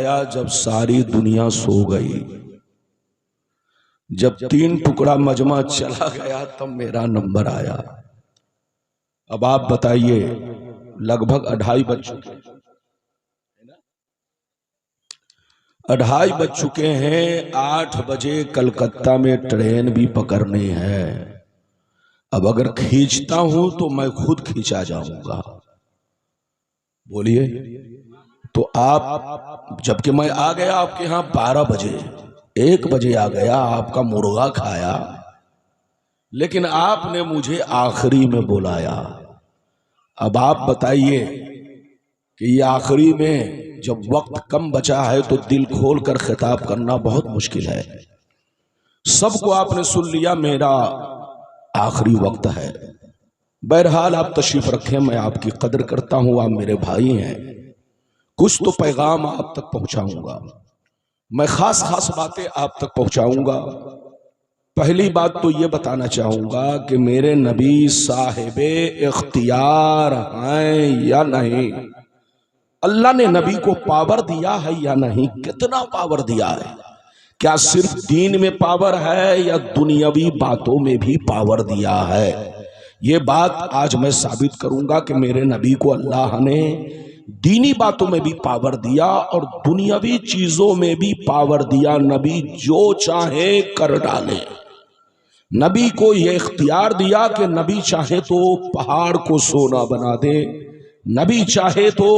आया जब सारी दुनिया सो गई। जब 3 टुकड़ा मजमा चला गया तब मेरा नंबर आया। अब आप बताइए, लगभग 2:30 बज चुके हैं, 2:30 बज चुके हैं। 8 बजे कलकत्ता में ट्रेन भी पकड़नी है। अब अगर खींचता हूं तो मैं खुद खींचा जाऊंगा। बोलिए, तो आप, जबकि मैं आ गया आपके यहां 12 बजे, 1 बजे आ गया, आपका मुर्गा खाया, लेकिन आपने मुझे आखिरी में बुलाया। अब आप बताइए कि ये आखिरी में जब वक्त कम बचा है तो दिल खोल कर खिताब करना बहुत मुश्किल है। सबको आपने सुन लिया, मेरा आखिरी वक्त है। बहरहाल आप तशरीफ रखें, मैं आपकी कदर करता हूं, आप मेरे भाई हैं, कुछ तो पैगाम आप तक पहुंचाऊंगा, मैं खास खास बातें आप तक पहुंचाऊंगा। पहली बात तो ये बताना चाहूंगा कि मेरे नबी साहिबे इख्तियार हैं या नहीं। अल्लाह ने नबी को पावर दिया है या नहीं, कितना पावर दिया है? क्या सिर्फ दीन में पावर है या दुनियावी बातों में भी पावर दिया है? ये बात आज मैं साबित करूंगा कि मेरे नबी को अल्लाह ने दीनी बातों में भी पावर दिया और दुनियावी चीजों में भी पावर दिया। नबी जो चाहे कर डाले। नबी को यह इख्तियार दिया कि नबी चाहे तो पहाड़ को सोना बना दे, नबी चाहे तो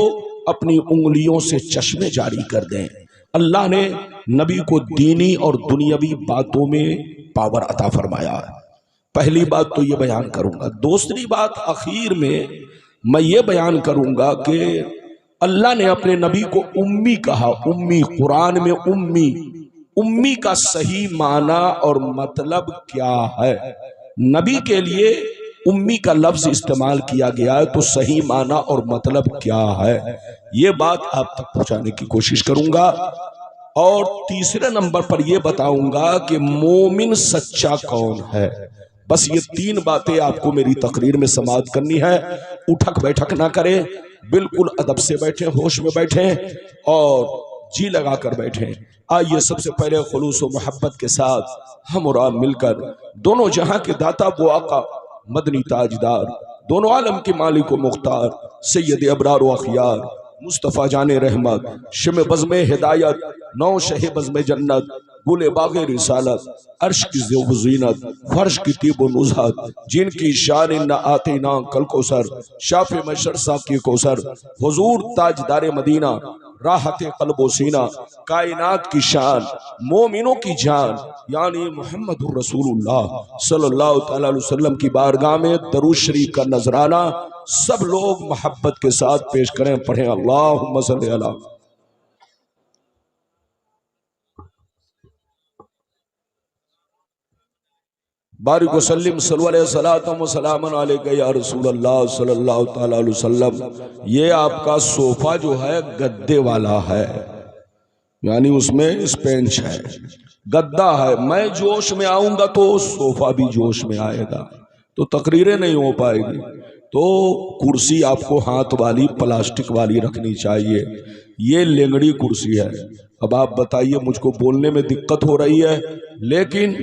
अपनी उंगलियों से चश्मे जारी कर दें। अल्लाह ने नबी को दीनी और दुनियावी बातों में पावर अता फरमाया। पहली बात तो ये बयान करूंगा। दूसरी बात आखिर में मैं ये बयान करूंगा कि अल्लाह ने अपने नबी को उम्मी कहा। उम्मी, कुरान में उम्मी, उम्मी का सही माना और मतलब क्या है? नबी के लिए उम्मी का लफ्ज इस्तेमाल किया गया है, तो सही माना और मतलब क्या है, ये बात आप तक पहुंचाने की कोशिश करूंगा। और तीसरे नंबर पर यह बताऊंगा कि मोमिन सच्चा कौन है। बस ये 3 बातें आपको मेरी तकरीर में समाअत करनी है। उठक बैठक ना करें, बिल्कुल अदब से बैठे, होश में बैठे और जी लगा कर बैठे। आइए सबसे पहले खुलूस और मोहब्बत के साथ हम और आप मिलकर दोनों जहां के दाता वो आका मदनी ताजदार, दोनों आलम के मालिक व मुख्तार सैयद अबरार व अखियार मुस्तफ़ा जाने रहमत, शिम बज़्म हिदायत, नौ शहे बज़्म जन्नत, गुले बागे रिसालत, अर्श की ज़ीनत, फर्श की तीब नुज़हत, जिनकी शान न आते ना कल कोसर, शाफ़े मशर साक़ी कोसर, हुजूर ताजदारे मदीना, राहत क़ल्ब व सीना, कायनात की शान, मोमिनों की जान, यानी मुहम्मदुर रसूलुल्लाह सल्लल्लाहु तआला अलैहि वसल्लम की बारगाह में दरूद शरीफ का नजराना सब लोग मोहब्बत के साथ पेश करें। पढ़ें अल्लाहुम्मा सल्ली अला। बारिक वसल्लिम सलामन अलैका या रसूल अल्लाह सल्लल्लाहु तआला अलैहि वसल्लम। ये आपका सोफा जो है गद्दे वाला है, यानी उसमें स्पेंच है, गद्दा है। मैं जोश में आऊंगा तो सोफा भी जोश में आएगा, तो तकरीरें नहीं हो पाएगी। तो कुर्सी आपको हाथ वाली प्लास्टिक वाली रखनी चाहिए। ये लेंगड़ी कुर्सी है। अब आप बताइए, मुझको बोलने में दिक्कत हो रही है, लेकिन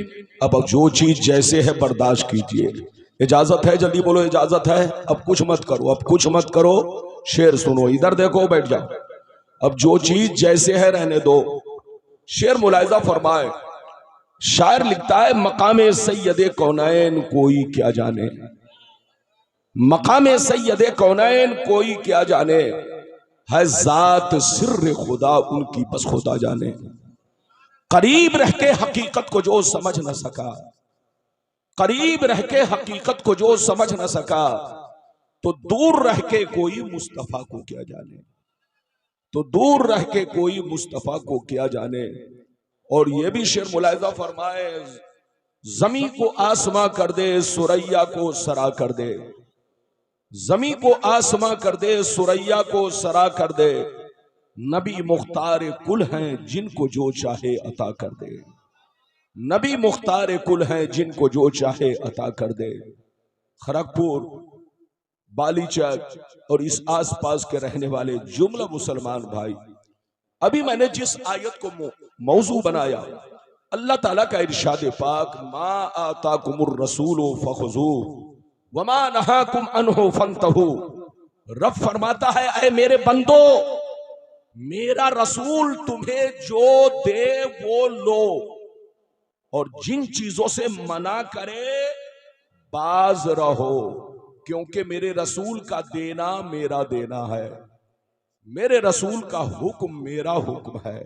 अब जो चीज जैसे है बर्दाश्त कीजिए। इजाजत है? जल्दी बोलो, इजाजत है? अब कुछ मत करो, अब कुछ मत करो, शेर सुनो, इधर देखो, बैठ जाओ। अब जो चीज जैसे है रहने दो। शेर मुलाहिजा फरमाए, शायर लिखता है, मकामे सैयदे कौनैन कोई क्या जाने, मकामे सैयदे कौनैन कोई क्या जाने, है जात सिर्र खुदा उनकी बस खुदा जाने। करीब रह के हकीकत को जो समझ न सका, करीब रह के हकीकत को जो समझ न सका, तो दूर रह के कोई मुस्तफा को क्या जाने, तो दूर रह के कोई मुस्तफा को क्या जाने। और ये भी शेर मुलाहिजा फरमाए, जमी को आसमां कर दे, सुरैया को सरा कर दे, जमी को आसमां कर दे, सुरैया को सरा कर दे, नबी मुख्तार कुल हैं जिनको जो चाहे अता कर दे, नबी मुख्तार कुल हैं जिनको जो चाहे अता कर दे। खड़गपुर, बालीचक और इस आसपास के रहने वाले जुमला मुसलमान भाई, अभी मैंने जिस आयत को मौजू बनाया, अल्लाह ताला का इरशाद पाक, मा आताकुमुर रसूलु फखुजू वमा नहाकुम अन्हु फंतहू। रब फरमाता है, ऐ मेरे बंदो, मेरा रसूल तुम्हें जो दे वो लो, और जिन चीजों से मना करे बाज रहो, क्योंकि मेरे रसूल का देना मेरा देना है, मेरे रसूल का हुक्म मेरा हुक्म है,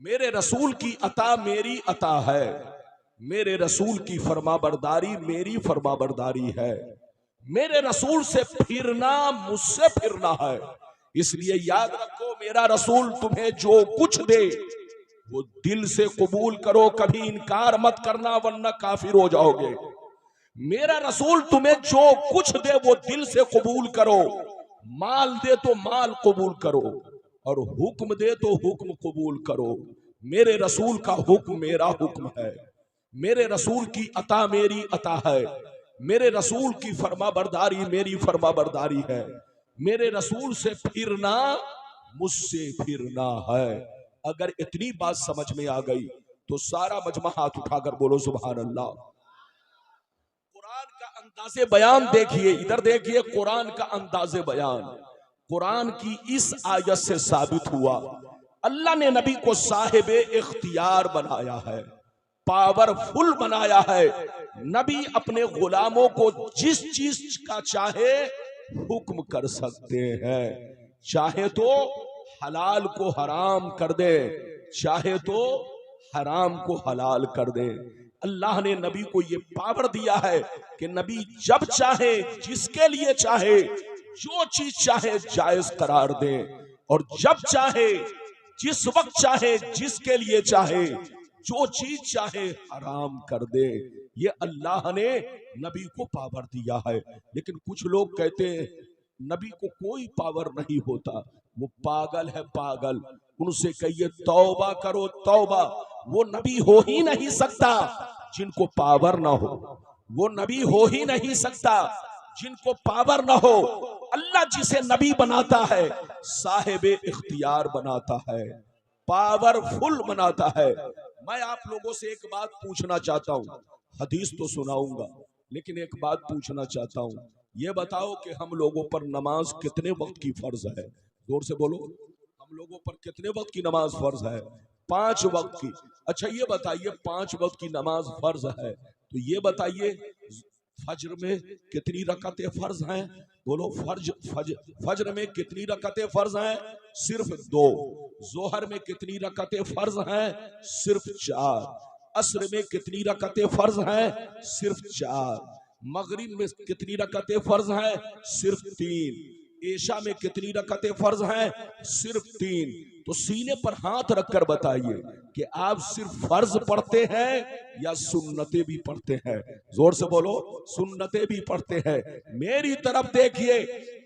मेरे रसूल की अता मेरी अता है, मेरे रसूल की फरमाबरदारी मेरी फरमाबरदारी है, मेरे रसूल से फिरना मुझसे फिरना है। इसलिए याद रखो, मेरा रसूल तुम्हें जो कुछ दे वो दिल से कबूल करो, कभी इनकार मत करना वरना काफिर हो जाओगे। मेरा रसूल तुम्हें जो कुछ दे वो दिल से कबूल करो, माल दे तो माल कबूल करो, और हुक्म दे तो हुक्म कबूल करो। मेरे रसूल का हुक्म मेरा हुक्म है, मेरे रसूल की अता मेरी अता है, मेरे रसूल की फरमाबरदारी मेरी फरमाबरदारी है, मेरे रसूल से फिरना मुझसे फिरना है। अगर इतनी बात समझ में आ गई तो सारा मजमा हाथ उठाकर बोलो सुभान अल्लाह। कुरान का अंदाज़े बयान देखिए, इधर देखिए, कुरान का अंदाज़े बयान कुरान की इस आयत से साबित हुआ, अल्लाह ने नबी को साहिबे इख्तियार बनाया है, पावरफुल बनाया है। नबी अपने गुलामों को जिस चीज का चाहे हुक्म कर सकते हैं, चाहे तो हलाल को हराम कर दे, चाहे तो हराम को हलाल कर दे। अल्लाह ने नबी को ये पावर दिया है कि नबी जब चाहे, जिसके लिए चाहे, जो चीज चाहे जायज करार दे, और जब चाहे, जिस वक्त चाहे, जिसके लिए चाहे, जो चीज चाहे हराम कर दे। ये अल्लाह ने नबी को पावर दिया है। लेकिन कुछ लोग कहते हैं नबी को कोई पावर नहीं होता, वो पागल है पागल। उनसे कहिए तौबा करो तौबा, वो नबी हो ही नहीं सकता जिनको पावर ना हो, वो नबी हो ही नहीं सकता जिनको पावर ना हो। अल्लाह जिसे नबी बनाता है साहिबे इख्तियार बनाता है, पावरफुल बनाता है। मैं आप लोगों से एक बात पूछना चाहता हूं, हदीस तो सुनाऊंगा लेकिन एक बात पूछना चाहता हूं, ये बताओ कि हम लोगों पर नमाज कितने वक्त की फर्ज है? जोर से बोलो, हम लोगों पर कितने वक्त की नमाज फर्ज है? 5 वक्त की। अच्छा ये बताइए, 5 वक्त की नमाज फर्ज है तो ये बताइए फज्र में कितनी रकातें फर्ज हैं? बोलो, फज्र में कितनी रकातें फर्ज हैं? सिर्फ 2। जोहर में कितनी रकातें फर्ज हैं? सिर्फ 4। असर में कितनी रकातें फर्ज हैं? सिर्फ 4। मगरिब में कितनी रकातें फर्ज हैं? सिर्फ 3। ईशा में कितनी रकातें फर्ज हैं? सिर्फ 3। तो सीने पर हाथ रखकर बताइए कि आप सिर्फ फर्ज पढ़ते हैं या सुन्नतें भी पढ़ते हैं? जोर से बोलो, सुन्नतें भी पढ़ते हैं। मेरी तरफ देखिए,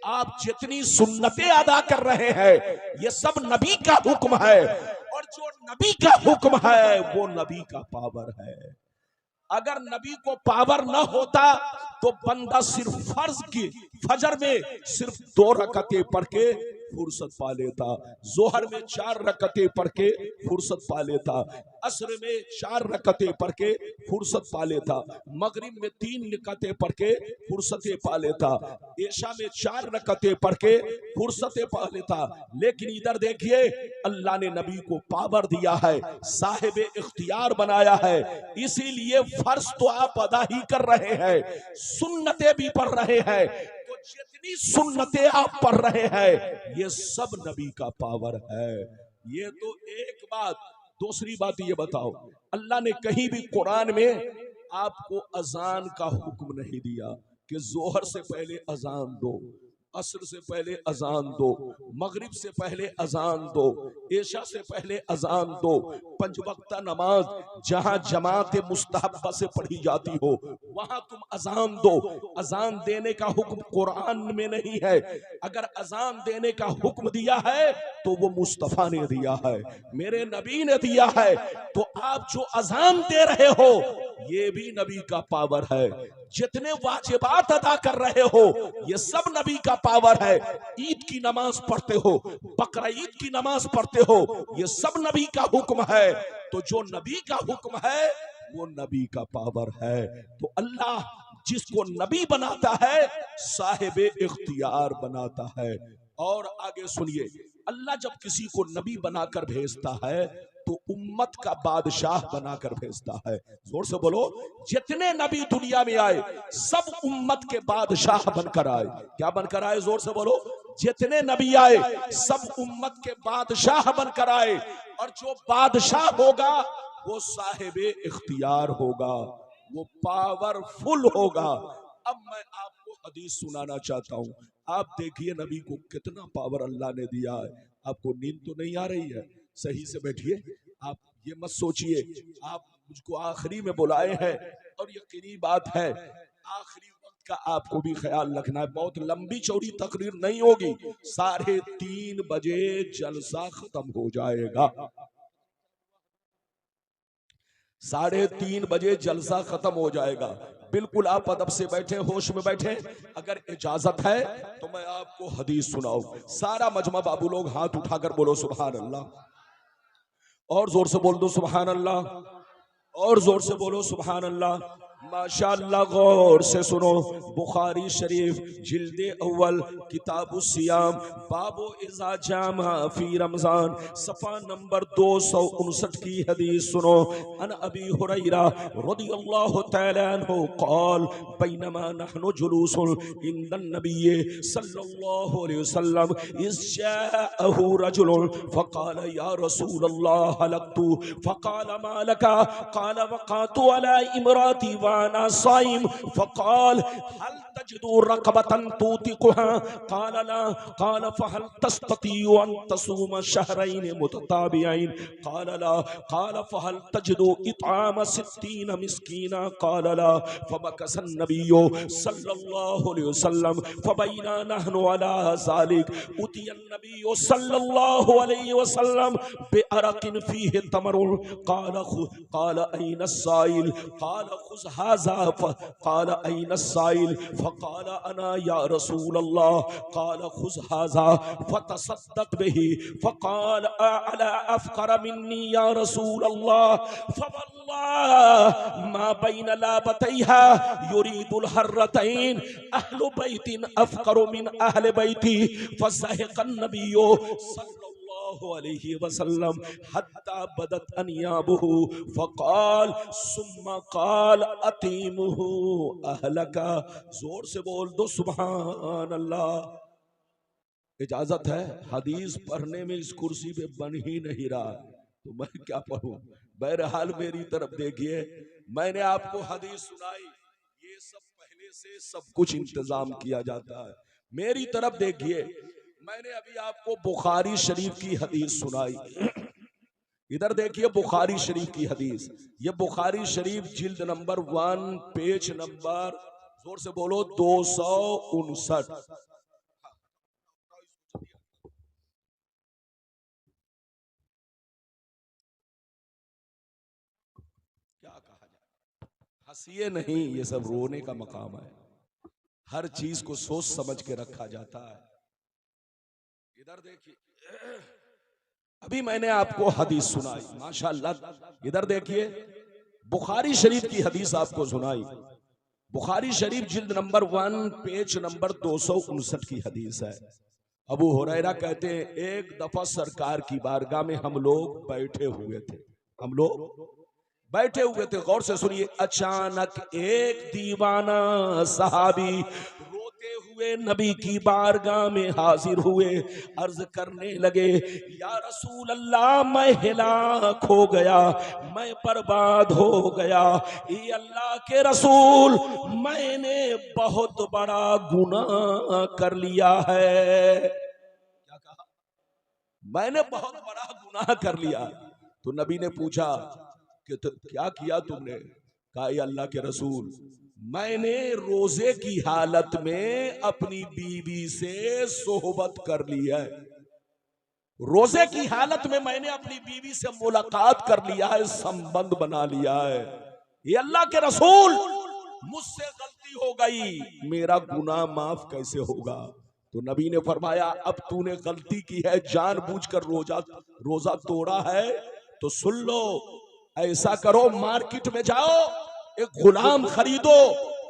आप जितनी सुन्नतें अदा कर रहे हैं ये सब नबी का हुक्म है, और जो नबी का हुक्म है वो नबी का पावर है। अगर नबी को पावर न होता तो बंदा सिर्फ फर्ज की फजर में सिर्फ 2 रकातें पढ़ के फुर्सत पा लेता, जोहर में 4 रकातें पढ़ के फुर्सत पा लेता, असर में 4 रकातें पढ़ के फुर्सत पा लेता, मगरिब में 3 रकातें पढ़ के फुर्सतें पा लेता, ईशा में 4 रकातें पढ़ के फुर्सतें पा लेता। लेकिन इधर देखिए, अल्लाह ने नबी को पावर दिया है, साहिब इख्तियार बनाया है, इसीलिए फर्ज तो आप अदा ही कर रहे हैं, सुन्नतें भी पढ़ रहे हैं। तो जितनी सुन्नतें आप पढ़ रहे हैं ये सब नबी का पावर है। ये तो एक बात। दूसरी बात ये बताओ, अल्लाह ने कहीं भी कुरान में आपको अजान का हुक्म नहीं दिया कि जोहर से पहले अजान दो, असर से पहले अजान दो, मगरिब से पहले अजान दो, ईशा से पहले अजान दो। 5 वक्ता नमाज जहां जमात मुस्तहब्बा से पढ़ी जाती हो वहां तुम अजान दो। अजान देने का हुक्म कुरान में नहीं है। अगर अजान देने का हुक्म दिया है तो वो मुस्तफा ने दिया है, मेरे नबी ने दिया है। तो आप जो अजान दे रहे हो ये भी नबी का पावर है। जितने वाजिबात अदा कर रहे हो ये सब नबी का पावर है। ईद की नमाज पढ़ते हो, बकरा ईद की नमाज पढ़ते हो, ये सब नबी का हुक्म है। तो जो नबी का हुक्म है वो नबी का पावर है। तो अल्लाह जिसको नबी बनाता है साहिब इख्तियार बनाता है। और आगे सुनिए, अल्लाह जब किसी को नबी बनाकर भेजता है तो उम्मत का बादशाह बनाकर भेजता है। जोर से बोलो, जितने नबी दुनिया में आए सब उम्मत के बादशाह बनकर आए। क्या बनकर आए? जोर से बोलो। जितने नबी आए सब उम्मत के बादशाह बनकर आए, और जो बादशाह होगा वो साहिब इख्तियार होगा, वो पावरफुल होगा। अब मैं आपको हदीस सुनाना चाहता हूं। आप देखिए नबी को कितना पावर अल्लाह ने दिया है। आपको नींद तो नहीं आ रही है? सही से बैठिए। आप ये मत सोचिए आप मुझको आखिरी में बुलाए हैं, और यकीनी बात है आखिरी वक्त का आपको भी ख्याल रखना है। बहुत लंबी चौड़ी तकरीर नहीं होगी, 3:30 बजे जलसा खत्म हो जाएगा। 3:30 बजे जलसा खत्म हो जाएगा। बिल्कुल आप अदब से बैठे, होश में बैठे। अगर इजाजत है तो मैं आपको हदीस सुनाऊं। सारा मजमा बाबू लोग हाथ उठाकर बोलो सुभान अल्लाह, और जोर से बोल दो सुभान अल्लाह, और जोर से बोलो सुभान अल्लाह। माशाअल्लाह, गौर से सुनो। बुखारी शरीफ जिल्दे अव्वल किताबु सियाम बाबो इज़ा जामा फी रमजान सफा नंबर 259 की हदीस सुनो। अन अबी हुरैरा रदियल्लाहु तआला अन्हु क़ाल बैनमा नहनु जुलूसुन इंदन नबिय्य सल्लल्लाहु अलैहि वसल्लम इज़ जाअहु रजुलुन फ़क़ाल या रसूलल्लाह हलक्तु फ़क़ाल मा लका क़ाल वक़अतु अला इमराती वाना साइम फ़क़ाल हल तजिदु रक़बतन तूतिकुहा क़ाल ला क़ाल फ़हल तस्ततियु अन तसूम शहरैन मुतताबियैन क़ाल ला क़ाल फ़हल तजिदु इत्आम 60 मिस्कीना क़ाल ला फ़मकस अन्नबिय्यु सल्लल्लाहु अलैहि वसल्लम फ़बैना नहनु अला ज़ालिक उतिय अन्नबिय्यु सल्लल्लाहु अलैहि वसल्लम बिअरक़िन फ़ीहि तमरुन क़ाल ऐन अस्साइल क़ाल खुज़ हाज़ा क़ाल ऐन अस्साइल फ़क़ाल अना या रसूल अल्लाह क़ाल खुज़ हाज़ा फ़तसद्दक़ बिही फ़क़ाल अला अफ़क़र मिन्नी या रसूल अल्लाह फ़वल्लाहि मा बैन लाबतैहा युरीदुल हर्रतैन अहलु बैतिन अफ़क़रु मिन अहलि बैती फ़ज़हिक़न नबिय्यु सल्लल्लाहु अलैहि वसल्लम हत्ता बदत अनियाबुहु फ़क़ाल सुम्मा क़ाल अतीमुहु अहलका। जोर से बोल दो सुभान अल्लाह। इजाजत है? हदीस पढ़ने में इस कुर्सी पे बन ही नहीं रहा तो मैं क्या पढ़ूं। बहरहाल मेरी तरफ देखिए, मैंने आपको हदीस सुनाई, ये सब पहले से सब कुछ इंतजाम किया जाता है। मेरी तरफ देखिए, मैंने अभी आपको बुखारी शरीफ की हदीस सुनाई। इधर देखिए बुखारी शरीफ की हदीस, ये बुखारी शरीफ जिल्द नंबर 1 पेज नंबर, जोर से बोलो, 259। क्या कहा जाए, हंसिए नहीं, ये सब रोने का मकाम है। हर चीज को सोच समझ के रखा जाता है। इधर देखिए, अभी मैंने आपको हदीस सुनाई माशाअल्लाह। इधर देखिए बुखारी शरीफ की हदीस आपको सुनाई। बुखारी शरीफ जिल्द नंबर 1 पेज नंबर 259 की हदीस है। अबू हुरैरा कहते हैं एक दफा सरकार की बारगाह में हम लोग बैठे हुए थे। गौर से सुनिए। अचानक एक दीवाना सहाबी रोते हुए नबी की बारगाह में हाजिर हुए, अर्ज करने लगे, या रसूल अल्लाह, मैं हिलाक हो गया, मैं बर्बाद हो गया। ये अल्लाह के रसूल, मैंने बहुत बड़ा गुनाह कर लिया है। क्या कहा? मैंने बहुत बड़ा गुनाह कर लिया। तो नबी ने पूछा कि तो क्या किया तुमने? कहा, ये अल्लाह के रसूल, मैंने रोजे की हालत में अपनी बीवी से सोहबत कर ली है। रोजे की हालत में मैंने अपनी बीवी से मुलाकात कर लिया है, संबंध बना लिया है। ये अल्लाह के रसूल, मुझसे गलती हो गई, मेरा गुनाह माफ कैसे होगा? तो नबी ने फरमाया अब तूने गलती की है, जानबूझकर रोजा तोड़ा है, तो सुन लो, ऐसा करो मार्केट में जाओ, एक गुलाम खरीदो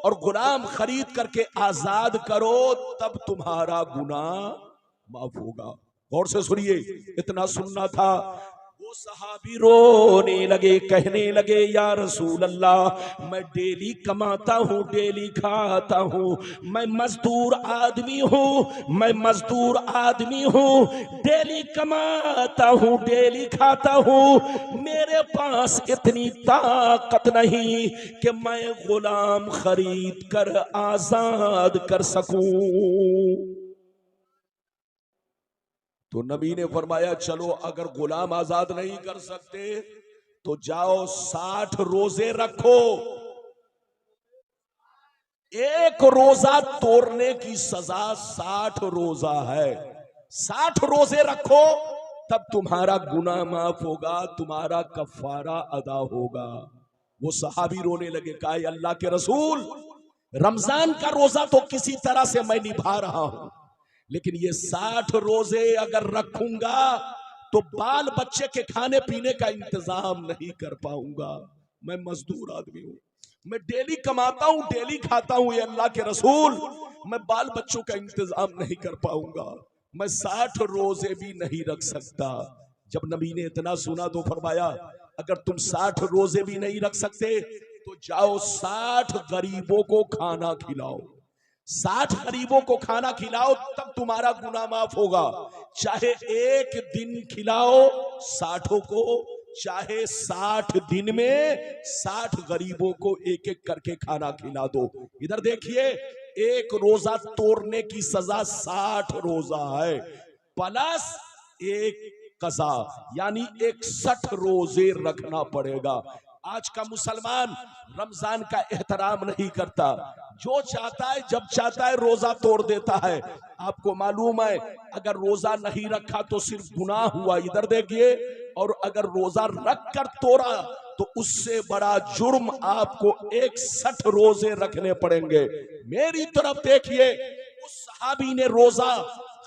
और गुलाम खरीद करके आजाद करो, तब तुम्हारा गुनाह माफ होगा। गौर से सुनिए, इतना सुनना था। वो सहाबी रोने लगे, कहने लगे या रसूल अल्लाह, मैं डेली कमाता हूँ, डेली खाता हूँ, मैं मजदूर आदमी हूँ, मैं मजदूर आदमी हूँ, डेली कमाता हूँ, डेली खाता हूँ, मेरे पास इतनी ताकत नहीं कि मैं गुलाम खरीद कर आजाद कर सकूं। तो नबी ने फरमाया चलो, अगर गुलाम आजाद नहीं कर सकते तो जाओ 60 रोजे रखो, एक रोजा तोड़ने की सजा 60 रोजा है, 60 रोजे रखो, तब तुम्हारा गुनाह माफ होगा, तुम्हारा कफारा अदा होगा। वो सहाबी रोने लगे, कहा अल्लाह के रसूल, रमजान का रोजा तो किसी तरह से मैं निभा रहा हूं, लेकिन ये 60 रोजे अगर रखूंगा तो बाल बच्चे के खाने पीने का इंतजाम नहीं कर पाऊंगा। मैं मजदूर आदमी हूं, मैं डेली कमाता हूं, डेली खाता हूं, ये अल्लाह के रसूल, मैं बाल बच्चों का इंतजाम नहीं कर पाऊंगा, मैं 60 रोजे भी नहीं रख सकता। जब नबी ने इतना सुना तो फरमाया अगर तुम 60 रोजे भी नहीं रख सकते तो जाओ 60 गरीबों को खाना खिलाओ, 60 गरीबों को खाना खिलाओ, तब तुम्हारा गुनाह माफ होगा। चाहे एक दिन खिलाओ 60 को, चाहे 60 दिन में 60 गरीबों को एक एक करके खाना खिला दो। इधर देखिए, एक रोजा तोड़ने की सजा 60 रोजा है, प्लस एक कज़ा, यानी 61 रोजे रखना पड़ेगा। आज का मुसलमान रमजान का एहतराम नहीं करता, जो चाहता है जब चाहता है रोजा तोड़ देता है। आपको मालूम है अगर रोजा नहीं रखा तो सिर्फ गुनाह हुआ, इधर देखिए, और अगर रोजा रख कर तोड़ा तो उससे बड़ा जुर्म आपको 61 रोजे रखने पड़ेंगे। मेरी तरफ देखिए, उस सहाबी ने रोजा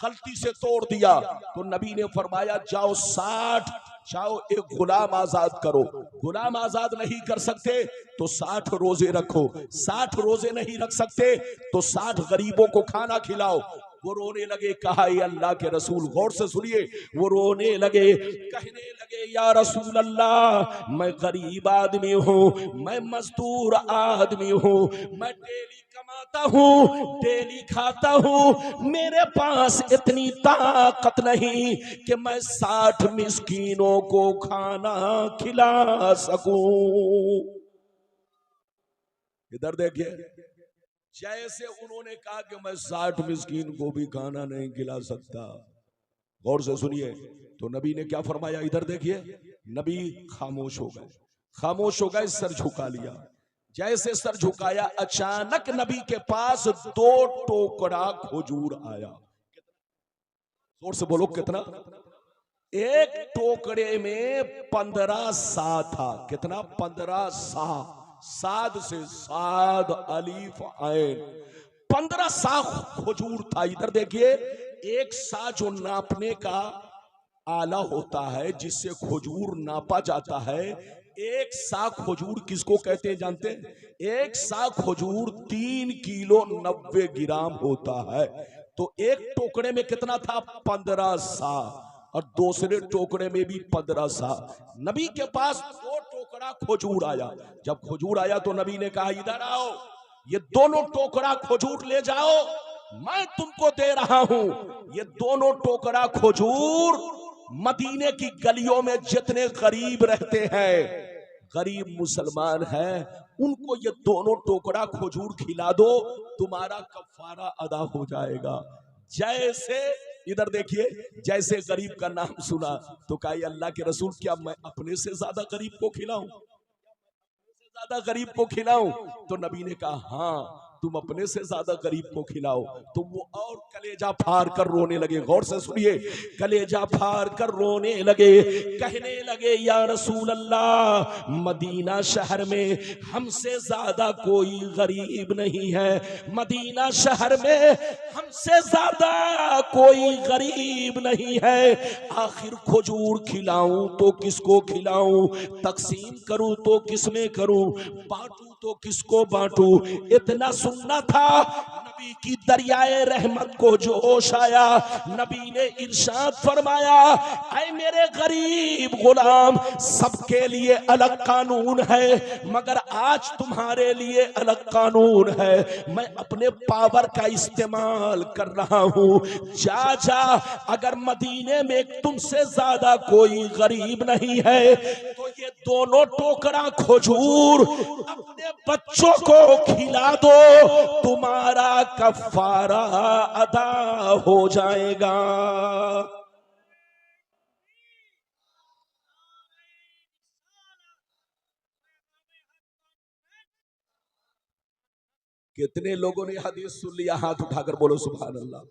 गलती से तोड़ दिया तो नबी ने फरमाया जाओ 60, जाओ एक गुलाम आजाद करो, गुलाम आजाद नहीं कर सकते तो 60 रोजे रखो, 60 रोजे नहीं रख सकते तो 60 गरीबों को खाना खिलाओ। वो रोने लगे, कहा अल्लाह के रसूल, गौर से सुनिए, वो रोने लगे, कहने लगे या रसूल अल्लाह, मैं गरीब आदमी हूँ, मैं मजदूर आदमी हूँ, मैं डेली कमाता हूँ, डेली खाता हूँ, मेरे पास इतनी ताकत नहीं कि मैं 60 मिस्कीनों को खाना खिला सकूं। इधर देखिए, जैसे उन्होंने कहा कि मैं 60 मिस्कीन को भी खाना नहीं खिला सकता, गौर से सुनिए, तो नबी ने क्या फरमाया, इधर देखिए, नबी खामोश हो गए, खामोश हो गए, सर झुका लिया। जैसे सर झुकाया, अचानक नबी के पास 2 टोकरा खजूर आया। जोर से बोलो कितना? एक टोकरे में 15 सा था। कितना? 15 सा, साद से साद अलीफ आइन, 15 सा खजूर था। इधर देखिए, एक सा जो नापने का आला होता है जिससे खजूर नापा जाता है, एक सा खजूर किसको कहते हैं जानते हैं? एक सा खजूर 3 किलो 90 ग्राम होता है। तो एक टोकरे में कितना था? 15 सा, और दूसरे टोकरे में भी 15 सा। नबी के पास 2 टोकरा खजूर आया। जब खजूर आया तो नबी ने कहा इधर आओ, ये दोनों टोकरा खजूर ले जाओ, मैं तुमको दे रहा हूं। ये दोनों टोकरा खजूर मदीने की गलियों में जितने गरीब रहते हैं, गरीब मुसलमान हैं, उनको ये दोनों टोकरा खजूर खिला दो, तुम्हारा कफारा अदा हो जाएगा। जैसे इधर देखिए, जैसे गरीब का नाम सुना तो कहा अल्लाह के रसूल, क्या मैं अपने से ज्यादा गरीब को खिलाऊं? ज्यादा गरीब को खिलाऊं? तो नबी ने कहा हाँ, तुम अपने से ज्यादा गरीब को खिलाओ। तो वो और कलेजा फाड़ कर रोने लगे। गौर से सुनिए, कलेजा फाड़ कर रोने लगे, कहने लगे या रसूल अल्लाह, मदीना शहर में हमसे ज्यादा कोई गरीब नहीं है, मदीना शहर में हमसे ज्यादा कोई गरीब नहीं है। आखिर खजूर खिलाऊं तो किसको खिलाऊं, तकसीम करूं तो किसमें करूं, बांटूं तो किसको बांटूं। इतना सुनना था, नबी की दरियाए रहमत को जोश आया। नबी ने इरशाद फरमाया, ऐ मेरे गरीब गुलाम, सबके लिए अलग कानून है, मगर आज तुम्हारे लिए अलग कानून है। मैं अपने पावर का इस्तेमाल कर रहा हूं। जा जा, अगर मदीने में तुमसे ज्यादा कोई गरीब नहीं है तो ये दोनों टोकरा खजूर अपने बच्चों को खिला दो, तुम्हारा कफारा अदा हो जाएगा। कितने लोगों ने हदीस सुन लिया? हाथ उठाकर बोलो सुभान अल्लाह।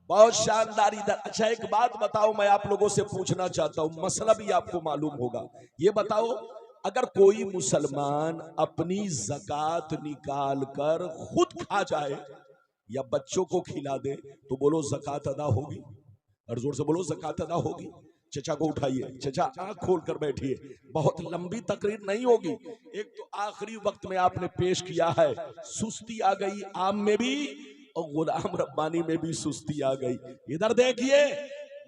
बहुत शानदार। इधर अच्छा एक बात बताओ, मैं आप लोगों से पूछना चाहता हूं, मसला भी आपको मालूम होगा। ये बताओ, अगर कोई मुसलमान अपनी ज़कात निकाल कर खुद खा जाए या बच्चों को खिला दे तो बोलो ज़कात अदा होगी? और जोर से बोलो ज़कात अदा होगी। चचा को उठाइए, चचा आंख खोल कर बैठिए, बहुत लंबी तकरीर नहीं होगी। एक तो आखिरी वक्त में आपने पेश किया है, सुस्ती आ गई आम में भी और गुलाम रब्बानी में भी सुस्ती आ गई। इधर देखिए,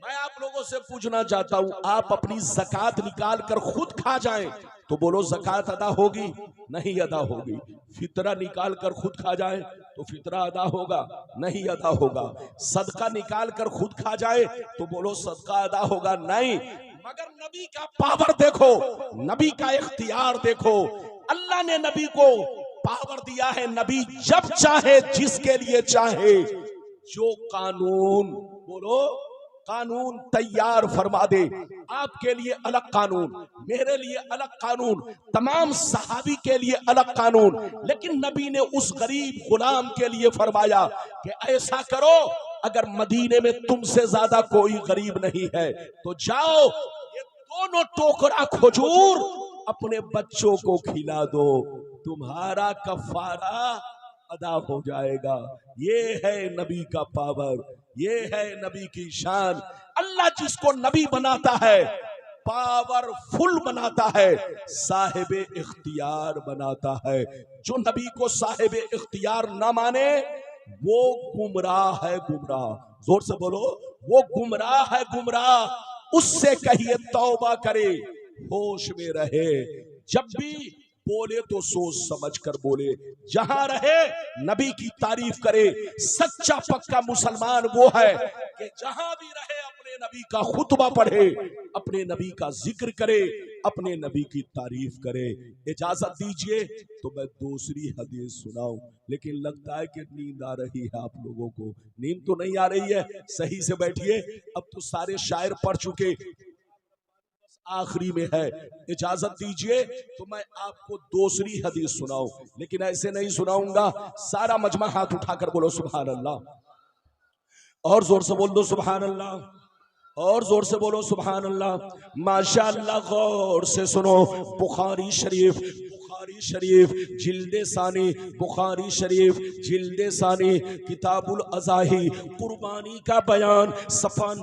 मैं आप लोगों से पूछना चाहता हूं, आप अपनी ज़कात निकाल कर खुद खा जाएं तो बोलो ज़कात अदा होगी? नहीं अदा होगी। फितरा निकाल कर खुद खा जाए तो फितरा अदा होगा? नहीं अदा होगा। सदका निकाल कर खुद खा जाए तो बोलो सदका अदा होगा? नहीं। मगर नबी का पावर देखो, नबी का इख्तियार देखो। अल्लाह ने नबी को पावर दिया है, नबी जब चाहे जिसके लिए चाहे जो कानून, बोलो कानून तैयार फरमा दे। आपके लिए अलग कानून, मेरे लिए अलग कानून, तमाम सहाबी के लिए अलग कानून, लेकिन नबी ने उस गरीब गुलाम के लिए फरमाया कि ऐसा करो, अगर मदीने में तुमसे ज्यादा कोई गरीब नहीं है तो जाओ, ये दोनों टोकरा खजूर अपने बच्चों को खिला दो, तुम्हारा कफारा अदा हो जाएगा। ये है नबी का पावर, ये है नबी की शान। अल्लाह जिसको नबी बनाता है, पावरफुल बनाता है, साहिब इख्तियार बनाता है। जो नबी को साहिब इख्तियार ना माने वो गुमराह है, गुमराह। जोर से बोलो, वो गुमराह है, गुमराह। उससे कहिए तौबा करे, होश में रहे, जब भी बोले तो सोच समझ कर बोले, जहां रहे नबी की तारीफ करे। सच्चा पक्का मुसलमान वो है कि जहां भी रहे अपने नबी का खुतबा पढ़े, अपने नबी का जिक्र करे, अपने नबी की तारीफ करे। इजाजत दीजिए तो मैं दूसरी हदीस सुनाऊं, लेकिन लगता है कि नींद आ रही है आप लोगों को। नींद तो नहीं आ रही है, सही से बैठिए। अब तो सारे शायर पढ़ चुके, आखिरी में है, इजाजत दीजिए तो मैं आपको दूसरी हदीस सुनाऊं, लेकिन ऐसे नहीं सुनाऊंगा। सारा मजमा हाथ उठाकर बोलो सुभान अल्लाह, और जोर से बोल दो सुभान अल्लाह, और जोर से बोलो सुभान अल्लाह। माशाअल्लाह, गौर से सुनो। बुखारी शरीफ, बुखारी शरीफ जिल्दे सानी, बुखारी शरीफ जिल्दे सानी, किताबुल अज़ाही, कुर्बानी का बयान, सफा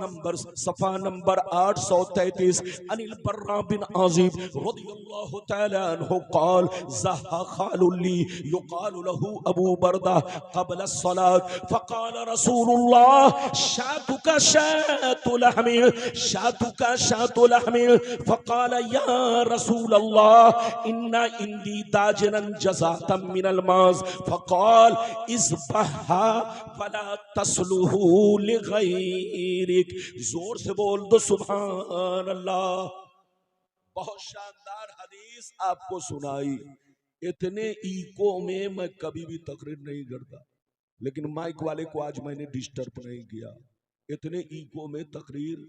नंबर 833। अनिल बर्रा बिन आज़िब रज़ियल्लाहु तआला अन्हु क़ाल ज़हा ख़ालुल्ली युक़ालु लहू अबू बरदा क़ब्ल अस्सलात फ़क़ाल रसूलुल्लाह शातुका शातुल लहमिन, शातुका शातुल लहमिन। फ़क़ाल या रसूलल्लाह इन्ना इंदी दाजरन जज़ातम मिनल माज़। फ़क़ाल इज़बहा वला तस्लुहु लिग़ैरिक। जोर से बोल दो सुभान अल्लाह। बहुत शानदार हदीस आपको सुनाई। इतने इको में मैं कभी भी तकरीर नहीं करता, लेकिन माइक वाले को आज मैंने डिस्टर्ब नहीं किया। इतने इको में तकरीर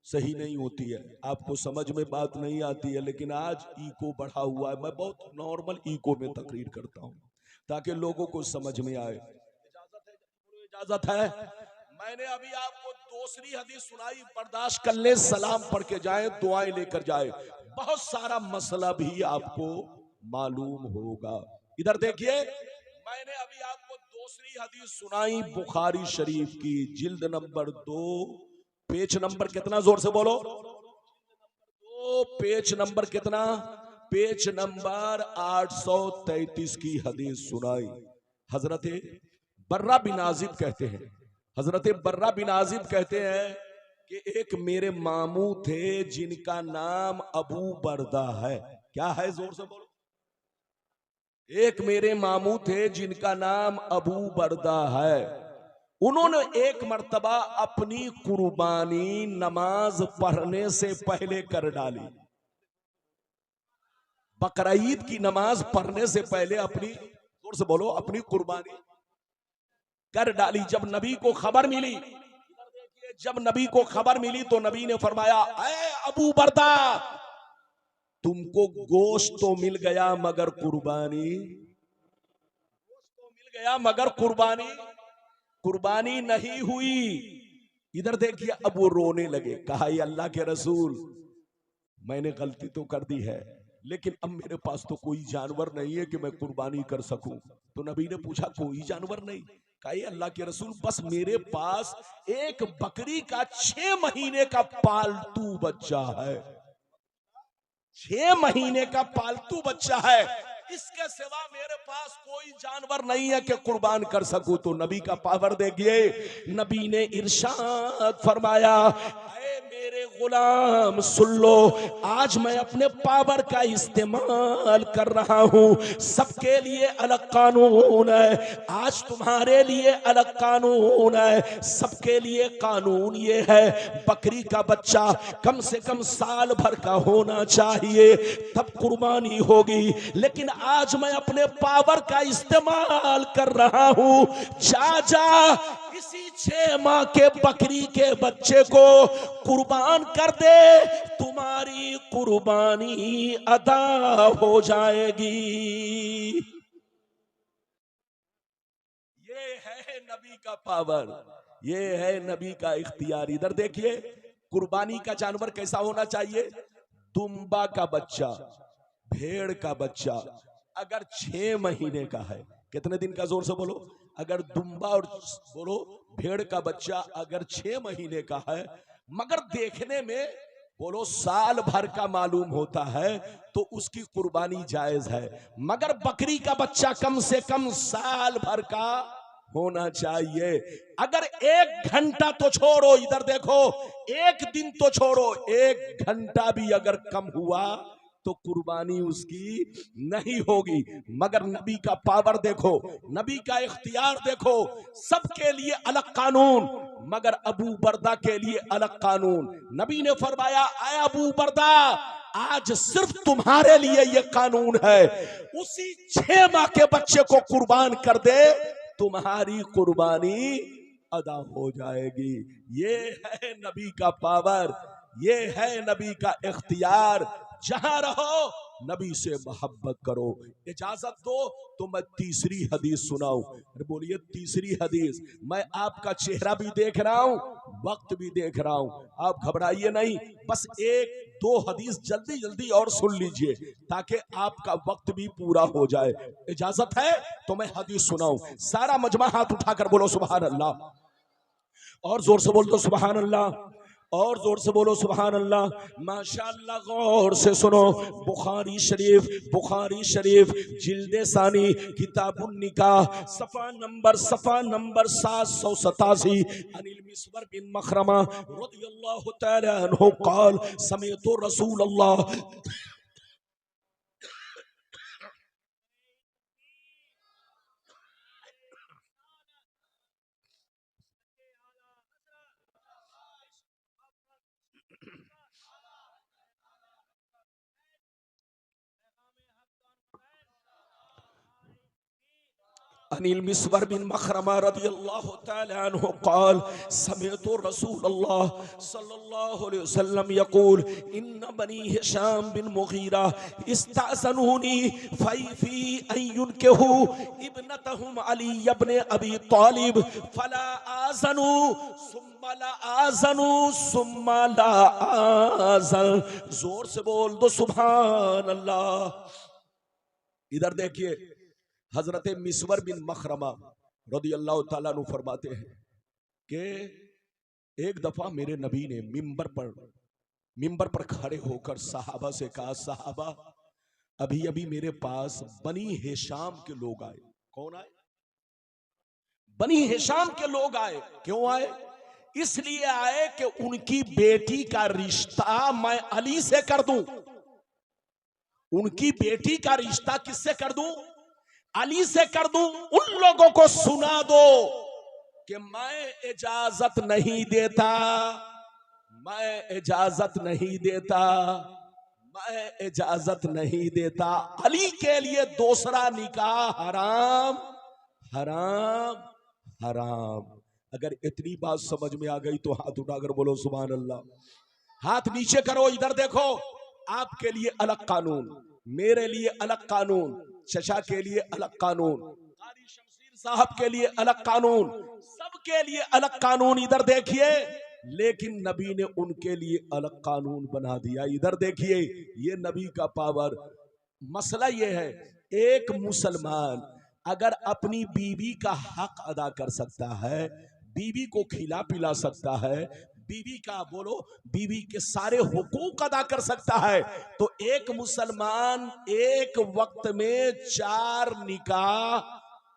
सही नहीं होती है, आपको समझ में बात नहीं आती है, लेकिन आज इको बढ़ा हुआ है। मैं बहुत नॉर्मल इको में तकरीर करता हूँ। ताकि लोगों को समझ में आए। इजाजत है। मैंने अभी आपको दूसरी हदीस सुनाई, बर्दाश्त कर ले, सलाम पढ़ के जाए, दुआएं लेकर जाए, बहुत सारा मसला भी आपको मालूम होगा। इधर देखिए, मैंने अभी आपको दूसरी हदीस सुनाई बुखारी शरीफ की, जिल्द नंबर 2, पेज नंबर कितना, जोर से बोलो, तो पेज नंबर कितना, पेज नंबर 833 की हदीस सुनाई। हजरत बर्रा बिन आजिब कहते हैं, हजरत बर्रा बिन आजिब कहते हैं कि एक मेरे मामू थे जिनका नाम अबू बरदा है। क्या है, जोर से बोलो। एक मेरे मामू थे जिनका नाम अबू बरदा है। उन्होंने एक मर्तबा अपनी कुर्बानी नमाज पढ़ने से पहले कर डाली। बकरीद की नमाज पढ़ने से पहले अपनी, जोर से बोलो, अपनी कुर्बानी कर डाली। जब नबी को खबर मिली, जब नबी को खबर मिली तो नबी ने फरमाया, ऐ अबू बरदा, तुमको गोश्त तो मिल गया मगर कुर्बानी, गोश्त तो मिल गया मगर कुर्बानी, कुर्बानी नहीं हुई। इधर देखिए, अब वो रोने लगे। कहा, ये अल्लाह के रसूल, मैंने गलती तो कर दी है, लेकिन अब मेरे पास तो कोई जानवर नहीं है कि मैं कुर्बानी कर सकूं। तो नबी ने पूछा, कोई जानवर नहीं? कहा, अल्लाह के रसूल, बस मेरे पास एक बकरी का 6 महीने का पालतू बच्चा है, 6 महीने का पालतू बच्चा है, इसके सिवा मेरे पास कोई जानवर नहीं है कि कुर्बान कर सकूं। तो नबी का पावर देखिए, नबी ने इरशाद फरमाया, ऐ मेरे गुलाम सुन लो, आज मैं अपने पावर का इस्तेमाल कर रहा हूं, सबके लिए अलग कानून है, आज तुम्हारे लिए अलग कानून है, सबके लिए कानून ये है, बकरी का बच्चा कम से कम साल भर का होना चाहिए, तब कुर्बानी होगी। लेकिन आज मैं अपने पावर का इस्तेमाल कर रहा हूं, जा जा इसी 6 माह के बकरी के बच्चे को कुर्बान कर दे, तुम्हारी कुर्बानी अदा हो जाएगी। ये है नबी का पावर, ये है नबी का इख्तियार। इधर देखिए, कुर्बानी का जानवर कैसा होना चाहिए? दुम्बा का बच्चा, भेड़ का बच्चा अगर 6 महीने का है, कितने दिन का, जोर से बोलो, अगर दुम्बा और बोलो भेड़ का बच्चा अगर 6 महीने का है, मगर देखने में बोलो साल भर का मालूम होता है, तो उसकी कुर्बानी जायज है। मगर बकरी का बच्चा कम से कम साल भर का होना चाहिए। अगर 1 घंटा तो छोड़ो, इधर देखो, 1 दिन तो छोड़ो, 1 घंटा भी अगर कम हुआ तो कुर्बानी उसकी नहीं होगी। मगर नबी का पावर देखो, नबी का इख्तियार देखो, सबके लिए अलग कानून, मगर अबू बरदा के लिए अलग कानून। नबी ने फरमाया, आए अबू बरदा, आज सिर्फ तुम्हारे लिए ये कानून है, उसी 6 माह के बच्चे को कुर्बान कर दे, तुम्हारी कुर्बानी अदा हो जाएगी। ये है नबी का पावर, ये है नबी का इख्तियार। जहां रहो नबी से मोहब्बत करो। इजाजत दो तो मैं तीसरी हदीस सुनाऊं। अरे बोलिए, तीसरी हदीस। मैं आपका चेहरा भी देख रहा हूं, वक्त भी देख रहा हूं, आप घबराइए नहीं, बस 1-2 हदीस जल्दी जल्दी और सुन लीजिए ताकि आपका वक्त भी पूरा हो जाए। इजाजत है तो मैं हदीस सुनाऊं। सारा मजमा हाथ उठाकर बोलो सुभान अल्लाह, और जोर से बोल दो सुभान अल्लाह, और जोर से बोलो सुभान अल्लाह। माशाअल्लाह, गौर से सुनो, बुखारी शरीफ, बुखारी शरीफ जिल्दे सानी, किताबुन निकाह, सफा नंबर 787, अनिल मिस्वर बिन मखरमा रदियल्लाहु तआला अन्हु क़ाल समीअतु रसूल अल्लाह अनिल मिस्वर बिन मखरमा रदियल्लाहु तआला अन्हु क़ाल समिअतु रसूलल्लाह सल्लल्लाहु अलैहि वसल्लम यक़ूल इन्न बनी हिशाम बिन मुगीरा इस्ताज़नूनी फी अन युनकिहु इब्नतहुम अली इब्न अबी तालिब फला आज़नु सुम्मा ला आज़नु सुम्मा ला आज़न। जोर से बोल दो सुभान अल्लाह। इधर देखिए, हजरत मिस्वर बिन मखरमा रदियल्लाहु ताला अन्हु फरमाते हैं कि एक दफा मेरे नबी ने मिंबर पर खड़े होकर सहाबा से कहा, सहाबा अभी अभी मेरे पास बनी हिशाम के लोग आए। कौन आए? बनी हिशाम के लोग आए। क्यों आए? इसलिए आए कि उनकी बेटी का रिश्ता मैं अली से कर दूं। उनकी बेटी का रिश्ता किससे कर दूं? अली से कर दूं। उन लोगों को सुना दो कि मैं इजाजत नहीं देता, मैं इजाजत नहीं देता, मैं इजाजत नहीं देता। अली के लिए दूसरा निकाह हराम हराम हराम। अगर इतनी बात समझ में आ गई तो हाथ उठाकर बोलो सुभान अल्लाह। हाथ नीचे करो, इधर देखो। आपके लिए अलग कानून, मेरे लिए अलग कानून, चचा के लिए अलग कानून, कारी शमशीर साहब के लिए अलग कानून, सबके लिए अलग कानून। इधर देखिए, लेकिन नबी ने उनके लिए अलग कानून बना दिया। इधर देखिए, ये नबी का पावर। मसला ये है, एक मुसलमान अगर अपनी बीवी का हक अदा कर सकता है, बीवी को खिला पिला सकता है, बीवी का बोलो बीवी के सारे हुकूक अदा कर सकता है, तो एक मुसलमान एक वक्त में 4 निकाह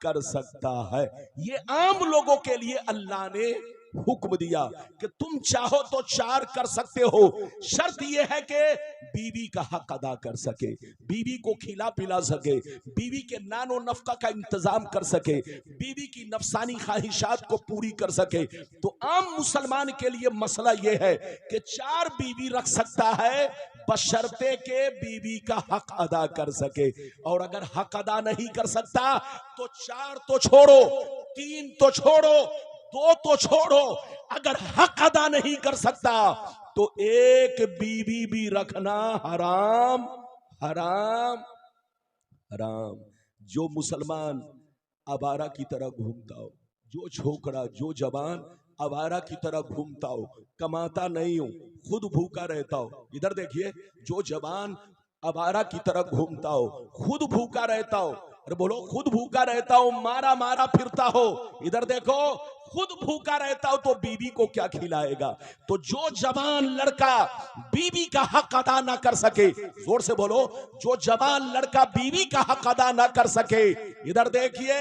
कर सकता है। ये आम लोगों के लिए अल्लाह ने हुक्म दिया कि तुम चाहो तो 4 कर सकते हो। शर्त यह है कि बीवी का हक अदा कर सके, बीवी को खिला पिला सके, बीवी के नानो नफका का इंतजाम कर सके, बीवी की नफसानी ख्वाहिशात को पूरी कर सके। तो आम मुसलमान के लिए मसला यह है कि 4 बीवी रख सकता है, बशर्ते के बीवी का हक अदा कर सके। और अगर हक अदा नहीं कर सकता तो 4 तो छोड़ो, 3 तो छोड़ो, 2 तो छोड़ो, अगर हक अदा नहीं कर सकता तो एक बीवी भी रखना हराम हराम हराम। जो मुसलमान आवारा की तरह घूमता हो, जो छोकरा जो जवान आवारा की तरह घूमता हो, कमाता नहीं हो, खुद भूखा रहता हो। इधर देखिए, जो जवान आवारा की तरह घूमता हो, खुद भूखा रहता हो, अरे बोलो खुद भूखा रहता हो, मारा मारा फिरता हो, इधर देखो, खुद भूखा रहता हो तो बीवी को क्या खिलाएगा? तो जो जवान लड़का बीवी का हक अदा ना कर सके, जोर से बोलो, जो जवान लड़का बीवी का हक अदा ना कर सके, इधर देखिए,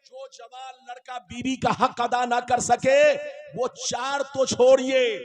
जो जवान लड़का बीवी का हक अदा ना कर सके, वो 4 तो छोड़िए,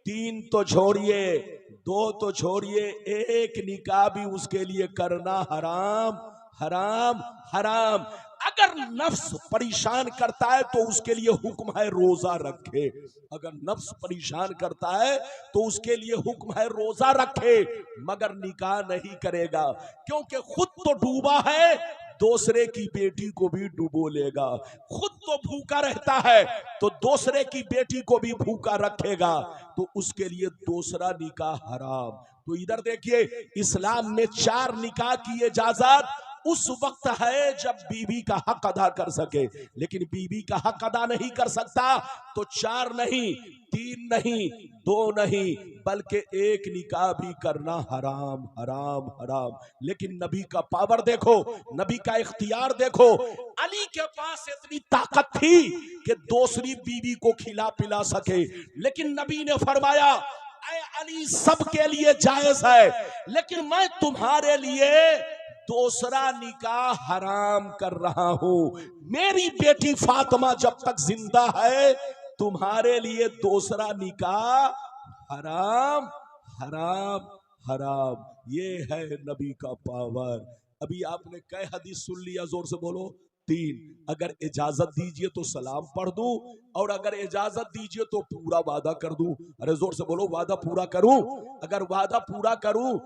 3 तो छोड़िए, 2 तो छोड़िए, एक निकाह भी उसके लिए करना हराम हराम हराम। अगर नफ्स परेशान करता है तो उसके लिए हुक्म है रोजा रखे। अगर नफ्स परेशान करता है तो उसके लिए हुक्म है रोजा रखे, मगर निकाह नहीं करेगा, क्योंकि खुद तो डूबा है, दूसरे की बेटी को भी डुबो लेगा। खुद तो भूखा रहता है तो दूसरे की बेटी को भी भूखा रखेगा, तो उसके लिए दूसरा निकाह हराम। तो इधर देखिए, इस्लाम में 4 निकाह की इजाजत उस वक्त है जब बीवी का हक अदा कर सके, लेकिन बीवी का हक अदा नहीं कर सकता तो 4 नहीं, 3 नहीं, 2 नहीं, बल्कि एक निकाह भी करना हराम हराम हराम। लेकिन नबी का पावर देखो, नबी का इख्तियार देखो। अली के पास इतनी ताकत थी कि दूसरी बीवी को खिला पिला सके, लेकिन नबी ने फरमाया, ऐ अली सबके लिए जायज है, लेकिन मैं तुम्हारे लिए दूसरा निकाह हराम कर रहा हूं। मेरी बेटी फातिमा जब तक जिंदा है, तुम्हारे लिए दूसरा निकाह हराम हराम हराम। ये है नबी का पावर। अभी आपने कै हदीस सुन लिया? जोर से बोलो। 3। अगर इजाजत दीजिए तो सलाम पढ़ दूं, और अगर इजाजत दीजिए तो पूरा वादा कर दूं। अरे जोर से बोलो, वादा पूरा करूं? अगर वादा पूरा करूं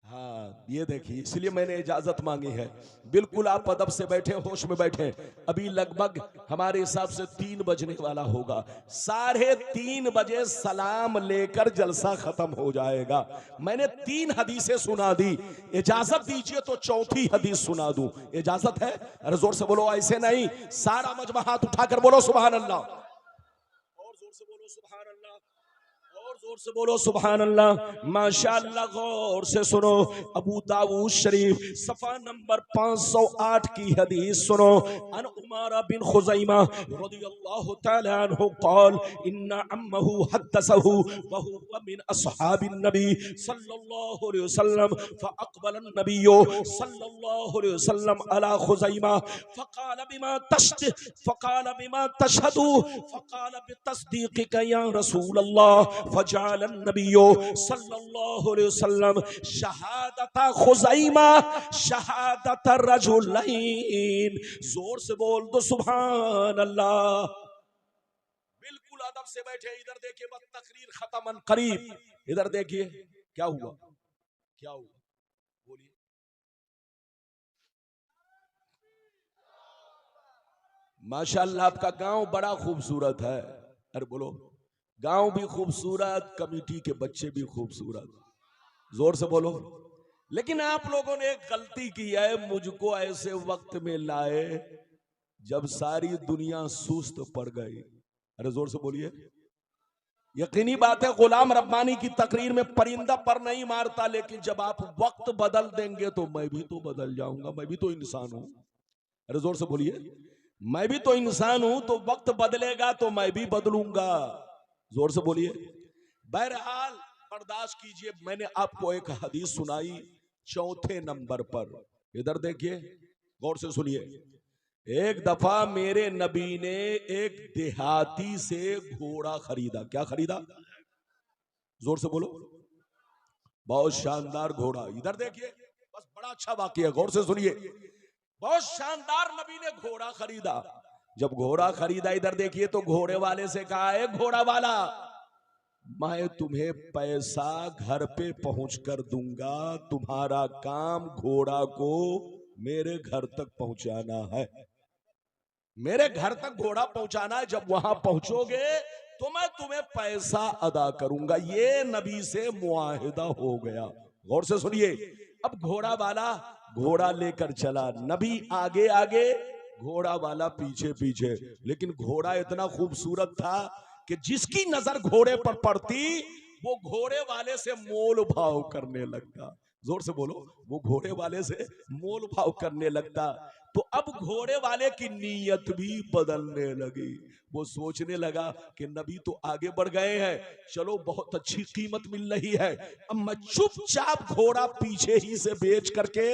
हाँ ये देखिए, इसलिए मैंने इजाजत मांगी है। बिल्कुल आप अदब से बैठे, होश में बैठे। अभी लगभग हमारे हिसाब से 3 बजने वाला होगा। 3:30 बजे सलाम लेकर जलसा खत्म हो जाएगा। मैंने 3 हदीसें सुना दी, इजाजत दीजिए तो चौथी हदीस सुना दूं। इजाजत है? अरे जोर से बोलो, ऐसे नहीं। सारा मजमा हाथ उठाकर बोलो सुभान अल्लाह, और जोर से बोलो सुभान अल्लाह, और जोर से बोलो सुभान अल्लाह। माशाअल्लाह, गौर से सुनो। अबू दाऊद शरीफ सफा नंबर 508 की हदीस सुनो। अन उमारा बिन खुज़ैमा रदियल्लाहु तआला अन्हु क़ाल इन्ना अम्महु हद्दसहु व हुवा मिन अस्हाबिन नबी सल्लल्लाहु अलैहि वसल्लम फअक़बल अन्नबिय्यु सल्लल्लाहु अलैहि वसल्लम अला खुज़ैमा फ़क़ाल बिमा तशहदु फ़क़ाल बितस्दीक़िका या रसूल अल्लाह फजअल अन्नबिय्यु सल्लल्लाहु अलैहि वसल्लम शहादत खुज़ैमा शहादत रजुलैन। जोर से बोल दो सुभान अल्लाह। बिल्कुल अदब से बैठे। इधर देखिए, बस तकरीर खत्म करीब। इधर देखिए क्या हुआ, क्या हुआ, बोलिए। माशाअल्लाह, आपका गांव बड़ा खूबसूरत है। अरे बोलो, गांव भी खूबसूरत, कमेटी के बच्चे भी खूबसूरत। जोर से बोलो। लेकिन आप लोगों ने एक गलती की है, मुझको ऐसे वक्त में लाए जब सारी दुनिया सुस्त पड़ गई। अरे जोर से बोलिए। यकीनी बात है, गुलाम रब्बानी की तकरीर में परिंदा पर नहीं मारता, लेकिन जब आप वक्त बदल देंगे तो मैं भी तो बदल जाऊंगा, मैं भी तो इंसान हूं। अरे जोर से बोलिए। मैं भी तो इंसान हूं, तो वक्त बदलेगा तो मैं भी बदलूंगा। जोर से बोलिए। बहरहाल बर्दाश्त कीजिए, मैंने आपको एक हदीस सुनाई 4थे नंबर पर। इधर देखिए, गौर से सुनिए। एक दफा मेरे नबी ने एक देहाती से घोड़ा खरीदा। क्या खरीदा? जोर से बोलो। बहुत शानदार घोड़ा। इधर देखिए, बस बड़ा अच्छा वाकया, गौर से सुनिए। बहुत शानदार नबी ने घोड़ा खरीदा। जब घोड़ा खरीदा, इधर देखिए, तो घोड़े वाले से कहा, है घोड़ा वाला, मैं तुम्हें पैसा घर पे पहुंच कर दूंगा, तुम्हारा काम घोड़ा को मेरे घर तक पहुंचाना है। मेरे घर तक घोड़ा पहुंचाना है। जब वहां पहुंचोगे तो मैं तुम्हें पैसा अदा करूंगा। ये नबी से मुआहिदा हो गया। गौर से सुनिए। अब घोड़ा वाला घोड़ा लेकर चला, नबी आगे आगे, घोड़ा वाला पीछे पीछे। लेकिन घोड़ा इतना खूबसूरत था कि जिसकी नजर घोड़े पर पड़ती वो घोड़े वाले से मोल भाव करने लगता। जोर से बोलो। वो घोड़े वाले से मोल भाव करने लगता। तो अब घोड़े वाले की नीयत भी बदलने लगी। वो सोचने लगा कि नबी तो आगे बढ़ गए हैं, चलो बहुत अच्छी कीमत मिल रही है, अब मैं चुपचाप घोड़ा पीछे ही से बेच करके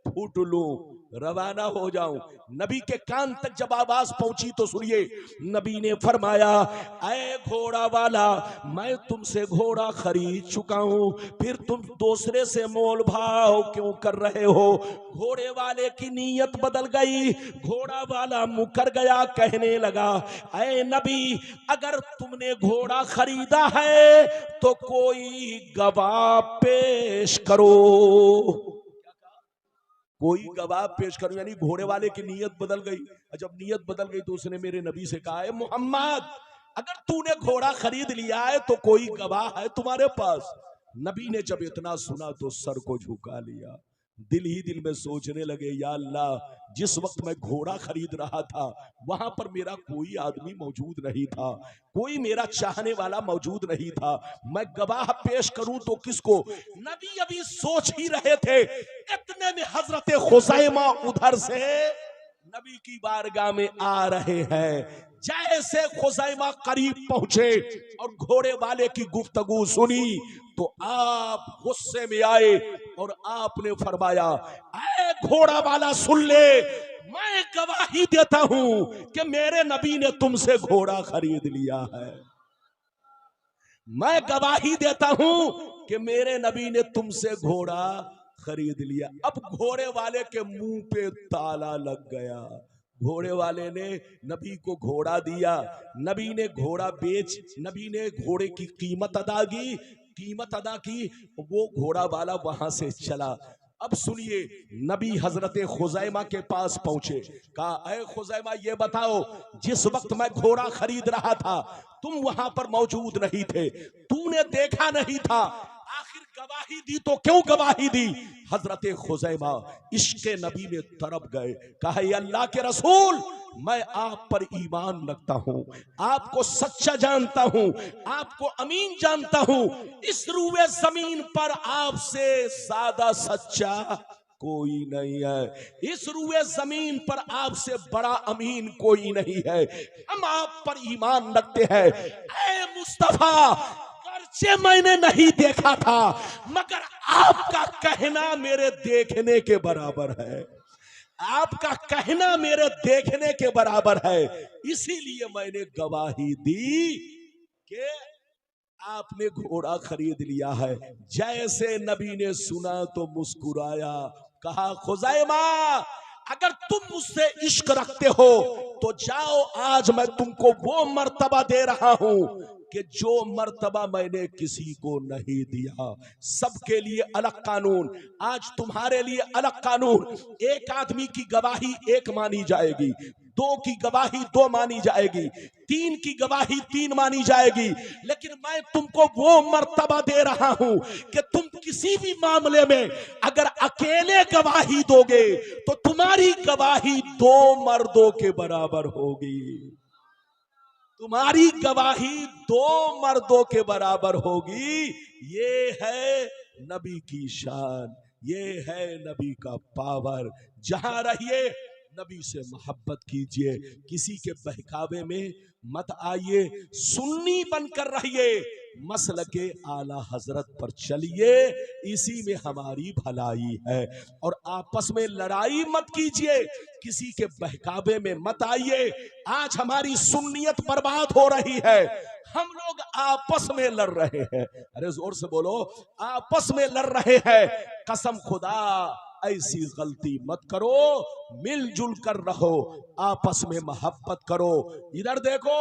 फूट लूं, रवाना हो जाऊं। नबी के कान तक जब आवाज पहुंची तो सुनिए, नबी ने फरमाया, ऐ घोड़ा वाला, मैं तुमसे घोड़ा खरीद चुका हूं, फिर तुम दूसरे से मोल भाव क्यों कर रहे हो? घोड़े वाले की नीयत बदल गई। घोड़ा वाला मुकर गया, कहने लगा, ऐ नबी, अगर तुमने घोड़ा खरीदा है तो कोई गवाह पेश करो। कोई गवाह पेश करो। यानी घोड़े वाले की नीयत बदल गई। जब नीयत बदल गई तो उसने मेरे नबी से कहा, है मोहम्मद, अगर तूने घोड़ा खरीद लिया है तो कोई गवाह है तुम्हारे पास? नबी ने जब इतना सुना तो सर को झुका लिया। दिल ही दिल में सोचने लगे, या अल्लाह, जिस वक्त मैं घोड़ा खरीद रहा था वहां पर मेरा कोई आदमी मौजूद नहीं था, कोई मेरा चाहने वाला मौजूद नहीं था, मैं गवाह पेश करूं तो किसको? नबी अभी सोच ही रहे थे, इतने में हजरत खुज़ैमा उधर से नबी की बारगाह में आ रहे हैं। जैसे खुज़ैमा करीब पहुंचे और घोड़े वाले की गुफ्तगू सुनी तो आप गुस्से में आए और आपने फरमाया, ऐ घोड़ा वाला, सुन ले, मैं गवाही देता हूं कि मेरे नबी ने तुमसे घोड़ा खरीद लिया है। मैं गवाही देता हूं कि मेरे नबी ने तुमसे घोड़ा खरीद लिया। अब घोड़े वाले के मुंह पे ताला लग गया। घोड़े वाले ने नबी को घोड़ा दिया, नबी ने घोड़ा बेच, नबी ने घोड़े की कीमत अदा की, कीमत अदा की, वो घोड़ा वाला वहां से चला। अब सुनिए, नबी हजरत खुजैमा के पास पहुंचे, कहा ऐ खुजैमा ये बताओ, जिस वक्त मैं घोड़ा खरीद रहा था तुम वहां पर मौजूद नहीं थे, तूने देखा नहीं था, आखिर गवाही दी तो क्यों गवाही दी? हजरत खुजैमा इश्क़े नबी में तरफ गए, कहा अल्लाह के रसूल, मैं आप पर ईमान रखता हूं, आपको सच्चा जानता हूं, आपको अमीन जानता हूं, इस रूए जमीन पर आपसे ज्यादा सच्चा कोई नहीं है, इस रूए जमीन पर आपसे बड़ा अमीन कोई नहीं है, हम आप पर ईमान रखते हैं। ऐ मुस्तफा, गर्चे मैंने नहीं देखा था, मगर आपका कहना मेरे देखने के बराबर है, आपका कहना मेरे देखने के बराबर है, इसीलिए मैंने गवाही दी कि आपने घोड़ा खरीद लिया है। जैसे नबी ने सुना तो मुस्कुराया, कहा खुजैमा अगर तुम मुझसे इश्क रखते हो तो जाओ, आज मैं तुमको वो मर्तबा दे रहा हूं कि जो मर्तबा मैंने किसी को नहीं दिया। सबके लिए अलग कानून, आज तुम्हारे लिए अलग कानून। एक आदमी की गवाही एक मानी जाएगी, दो की गवाही दो मानी जाएगी, तीन की गवाही तीन मानी जाएगी, लेकिन मैं तुमको वो मर्तबा दे रहा हूं कि तुम किसी भी मामले में अगर अकेले गवाही दोगे तो तुम्हारी गवाही दो मर्दों के बराबर होगी, तुम्हारी गवाही दो मर्दों के बराबर होगी। ये है नबी की शान, ये है नबी का पावर। जहां रहिए नबी से मोहब्बत कीजिए, किसी के बहकावे में मत आइए, सुन्नी बनकर रहिए, मसलके आला हजरत पर चलिए, इसी में हमारी भलाई है। और आपस में लड़ाई मत कीजिए, किसी के बहकावे में मत आइए। आज हमारी सुन्नियत बर्बाद हो रही है, हम लोग आपस में लड़ रहे हैं। अरे जोर से बोलो, आपस में लड़ रहे हैं। कसम खुदा ऐसी गलती मत करो, मिलजुल कर रहो, आपस में मोहब्बत करो। इधर देखो,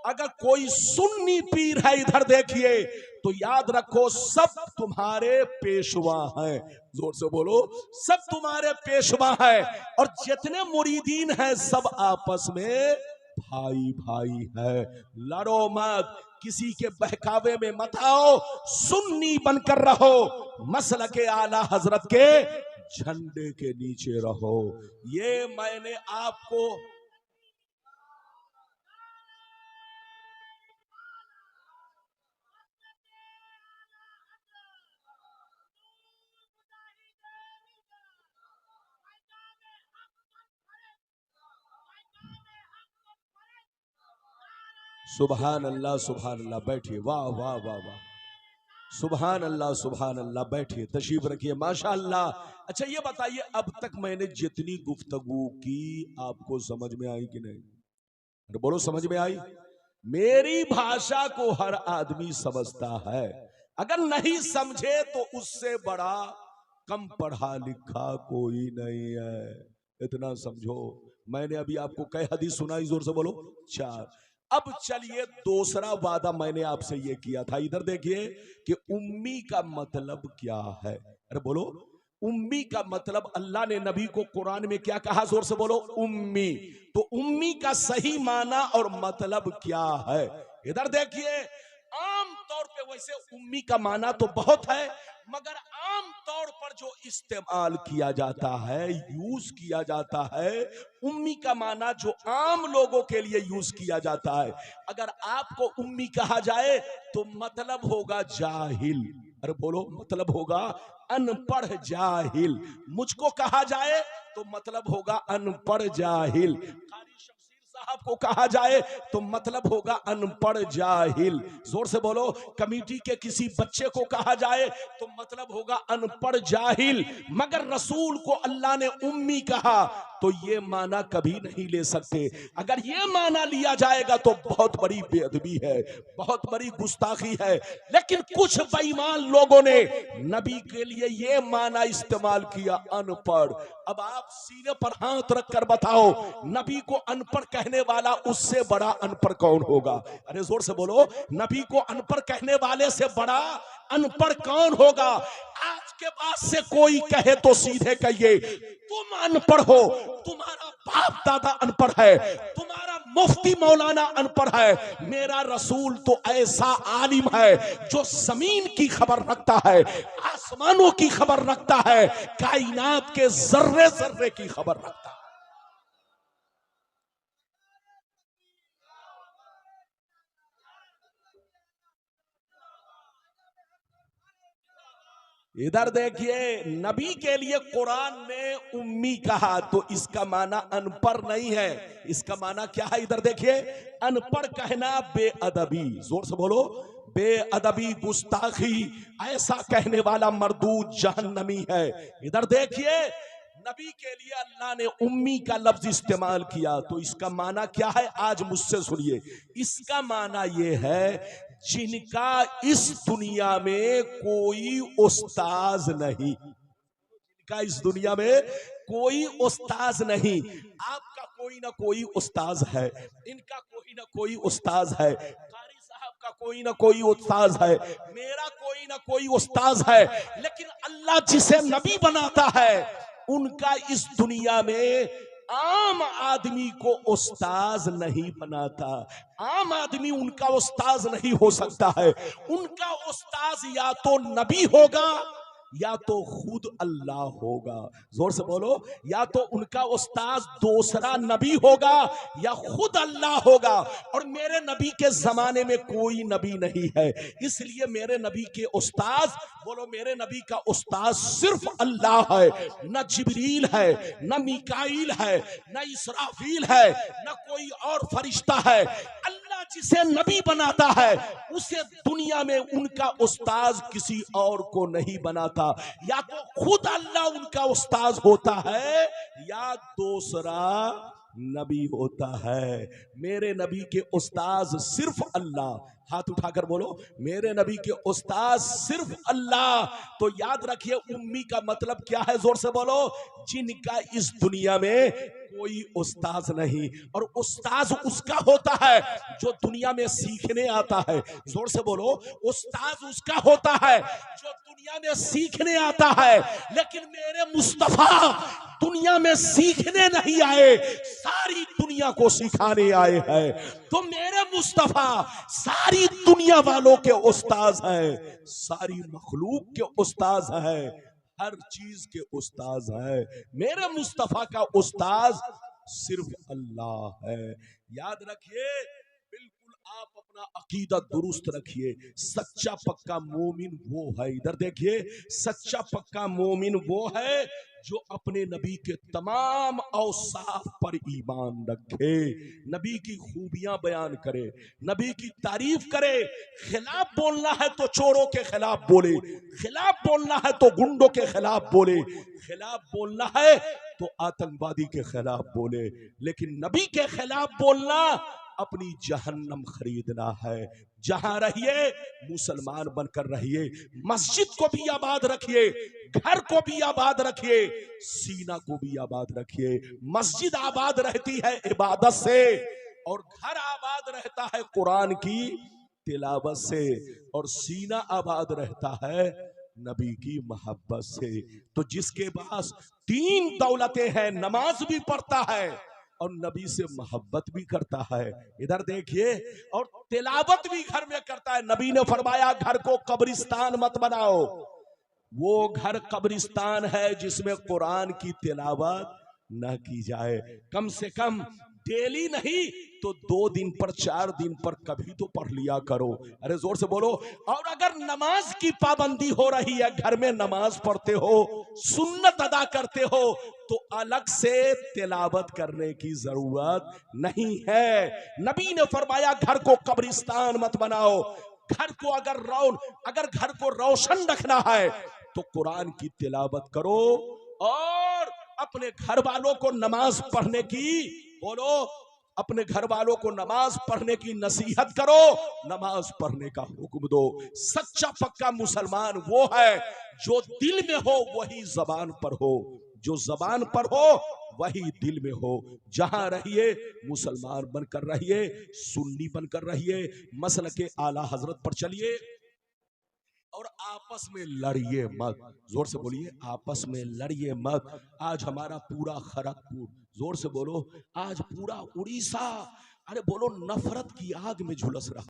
अगर कोई सुन्नी पीर है इधर देखिए, तो याद रखो सब तुम्हारे पेशवा हैं। जोर से बोलो, सब तुम्हारे पेशवा हैं। और जितने मुरीदीन हैं सब आपस में भाई भाई है। लड़ो मत, किसी के बहकावे में मत आओ, सुन्नी बनकर रहो, मसलके आला हजरत के झंडे के नीचे रहो। ये मैंने आपको सुभान अल्लाह, सुभान अल्लाह। बैठिए, वाह वाह वाह वाह, सुभान अल्लाह, सुभान अल्लाह। बैठिए, तशरीफ रखिए, माशाअल्लाह। अच्छा ये बताइए, अब तक मैंने जितनी गुफ्तगू की आपको समझ में आई कि नहीं? अरे बोलो, समझ में आई? मेरी भाषा को हर आदमी समझता है, अगर नहीं समझे तो उससे बड़ा कम पढ़ा लिखा कोई नहीं है, इतना समझो। मैंने अभी आपको कई हदीस सुनाई, जोर से बोलो, 4। अब चलिए, दूसरा वादा मैंने आपसे ये किया था, इधर देखिए कि उम्मी का मतलब क्या है। अरे बोलो, उम्मी का मतलब अल्लाह ने नबी को कुरान में क्या कहा? जोर से बोलो, उम्मी। तो उम्मी का सही माना और मतलब क्या है? इधर देखिए, आम तौर पे वैसे उम्मी का माना तो बहुत है, मगर आम तौर पर जो इस्तेमाल किया जाता है, यूज किया जाता है, उम्मी का माना जो आम लोगों के लिए यूज किया जाता है, अगर आपको उम्मी कहा जाए तो मतलब होगा जाहिल। अरे बोलो, मतलब होगा अनपढ़ जाहिल। मुझको कहा जाए तो मतलब होगा अनपढ़ जाहिल। साहब को कहा जाए तो मतलब होगा अनपढ़ जाहिल। जोर से बोलो, कमेटी के किसी बच्चे को कहा जाए तो मतलब होगा अनपढ़ जाहिल। मगर रसूल को अल्लाह ने उम्मी कहा तो ये माना कभी नहीं ले सकते। अगर ये माना लिया जाएगा तो बहुत बड़ी बेअदबी है, बहुत बड़ी गुस्ताखी है। लेकिन कुछ बेईमान लोगों ने नबी के लिए ये माना इस्तेमाल किया, अनपढ़। अब आप सीने पर हाथ रखकर बताओ, नबी को अनपढ़ कहने वाला उससे बड़ा अनपढ़ कौन होगा? अरे जोर से बोलो, नबी को अनपढ़ कहने वाले से बड़ा अनपढ़ कौन होगा? आज के बाद से कोई कहे तो सीधे कहिए तुम अनपढ़ हो, तुम्हारा बाप दादा अनपढ़ है, तुम्हारा मुफ्ती मौलाना अनपढ़ है। मेरा रसूल तो ऐसा आलिम है जो जमीन की खबर रखता है, आसमानों की खबर रखता है, कायनात के जर्रे जर्रे की खबर रखता है। इधर देखिए, नबी के लिए कुरान ने उम्मी कहा तो इसका माना अनपढ़ नहीं है, इसका माना क्या है? इधर देखिए, अनपढ़ कहना बेअदबी, जोर से बोलो, बेअदबी, गुस्ताखी, ऐसा कहने वाला मर्दूद जहन्नमी है। इधर देखिए, नबी के लिए अल्लाह ने उम्मी का लफ्ज इस्तेमाल किया तो इसका माना क्या है? आज मुझसे सुनिए, इसका माना यह है जिनका इस दुनिया में कोई उस्ताज नहीं, जिनका इस दुनिया में कोई उस्ताज नहीं। आपका कोई ना कोई उस्ताज है, इनका कोई ना कोई उस्ताज है, कारी साहब का कोई ना कोई उस्ताज है, मेरा कोई ना कोई उस्ताज है। लेकिन अल्लाह जिसे नबी बनाता है उनका इस दुनिया में आम आदमी को उस्ताज नहीं बनाता। आम आदमी उनका उस्ताज नहीं हो सकता है। उनका उस्ताज या तो नबी होगा या तो खुद अल्लाह होगा। जोर से बोलो, या तो उनका उस्ताज दूसरा नबी होगा या खुद अल्लाह होगा। और मेरे नबी के जमाने में कोई नबी नहीं है, इसलिए मेरे नबी के उस्ताज, बोलो मेरे नबी का उस्ताज सिर्फ अल्लाह है। न जिब्रील है, न मीकाईल है, न इसराफील है, न कोई और फरिश्ता है। अल्लाह जिसे नबी बनाता है उसे दुनिया में उनका उस्ताज किसी और को नहीं बनाता। या तो खुद अल्लाह उनका उस्ताज होता है या दूसरा नबी होता है। मेरे नबी के उस्ताज सिर्फ अल्लाह। हाथ उठाकर बोलो, मेरे नबी के उस्ताज सिर्फ अल्लाह। तो याद रखिए, उम्मी का मतलब क्या है? जोर से बोलो, जिनका इस दुनिया में कोई उस्ताज नहीं। और उस्ताज उसका होता है जो दुनिया में सीखने आता है। जोर से बोलो, उस्ताज उसका होता है जो दुनिया में सीखने आता है। लेकिन मेरे मुस्तफा दुनिया में सीखने नहीं आए, सारी दुनिया को सिखाने आए हैं। तो मेरे मुस्तफा सारी दुनिया वालों के उस्ताज हैं, सारी मखलूक के उस्ताज हैं, हर चीज के उस्ताज है। मेरे मुस्तफा का उस्ताज सिर्फ अल्लाह है। याद रखिए, बिल्कुल आप अपना अकीदा दुरुस्त रखिए। सच्चा पक्का मोमिन वो है, इधर देखिए, सच्चा पक्का मोमिन वो है जो अपने नबी के तमाम औसाफ पर ईमान रखे, नबी की खूबियां बयान करे, नबी की तारीफ करे। खिलाफ बोलना है तो चोरों के खिलाफ बोले, खिलाफ बोलना है तो गुंडों के खिलाफ बोले, खिलाफ बोलना है तो आतंकवादी के खिलाफ बोले। लेकिन नबी के खिलाफ बोलना अपनी जहन्नम खरीदना है। जहां रहिए मुसलमान बनकर रहिए, मस्जिद को भी आबाद रखिए, घर को भी आबाद रखिए, सीना को भी आबाद रखिए। मस्जिद आबाद रहती है इबादत से और घर आबाद रहता है कुरान की तिलावत से, और सीना आबाद रहता है नबी की मोहब्बत से। तो जिसके पास तीन दौलतें हैं, नमाज भी पढ़ता है और नबी से मोहब्बत भी करता है, इधर देखिए, और तिलावत भी घर में करता है। नबी ने फरमाया घर को कब्रिस्तान मत बनाओ। वो घर कब्रिस्तान है जिसमें कुरान की तिलावत न की जाए। कम से कम डेली नहीं तो 2 दिन पर 4 दिन पर कभी तो पढ़ लिया करो। अरे जोर से बोलो। और अगर नमाज की पाबंदी हो रही है, घर में नमाज पढ़ते हो, सुन्नत अदा करते हो, तो अलग से तिलावत करने की जरूरत नहीं है। नबी ने फरमाया घर को कब्रिस्तान मत बनाओ। घर को अगर घर को रोशन रखना है तो कुरान की तिलावत करो और अपने घर वालों को नमाज पढ़ने की, बोलो, अपने घर वालों को नमाज पढ़ने की नसीहत करो, नमाज पढ़ने का हुक्म दो। सच्चा पक्का मुसलमान वो है जो दिल में हो वही जबान पर हो, जो जबान पर हो वही दिल में हो। जहां रहिए मुसलमान बनकर रहिए, सुन्नी बनकर रहिए, मसलके आला हजरत पर चलिए और आपस में लड़िए मत। जोर से बोलिए, आपस में लड़िए मत। आज हमारा पूरा खड़गपुर, जोर से बोलो, आज पूरा उड़ीसा, अरे बोलो, नफरत की आग में झुलस रहा।